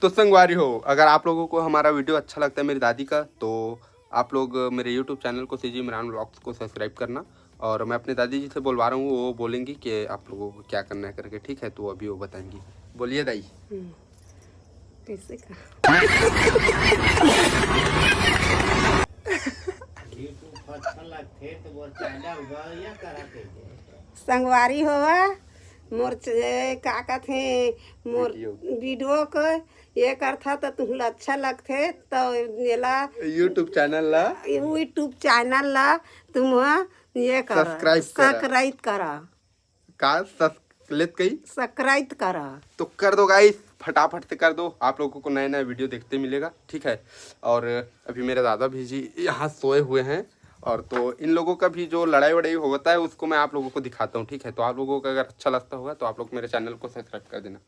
तो संगवारी हो, अगर आप लोगों को हमारा वीडियो अच्छा लगता है मेरी दादी का, तो आप लोग मेरे यूट्यूब चैनल को सीजी इमरान व्लॉग्स को सब्सक्राइब करना। और मैं अपने दादी जी से बोलवा रहा हूँ, वो बोलेंगी कि आप लोगों को क्या करना है करके, ठीक है? तो अभी वो बताएंगी। बोलिए दाई। कैसे का संगवारी होवा मोर का कहथे मोर वीडियो को ये करथा तो तुम अच्छा लगथे तो येला यूट्यूब चैनल ला यूट्यूब चैनल ला तुम ये कर सब्सक्राइब करा का सब्सक्राइब कई सब्सक्राइब करा तो कर दो गाइस, फटाफट से कर दो। आप लोगों को नया नया वीडियो देखते मिलेगा, ठीक है? और अभी मेरे दादा भी जी यहाँ सोए हुए हैं, और तो इन लोगों का भी जो लड़ाई वड़ाई होता है उसको मैं आप लोगों को दिखाता हूँ, ठीक है? तो आप लोगों को अगर अच्छा लगता होगा तो आप लोग मेरे चैनल को सब्सक्राइब कर देना।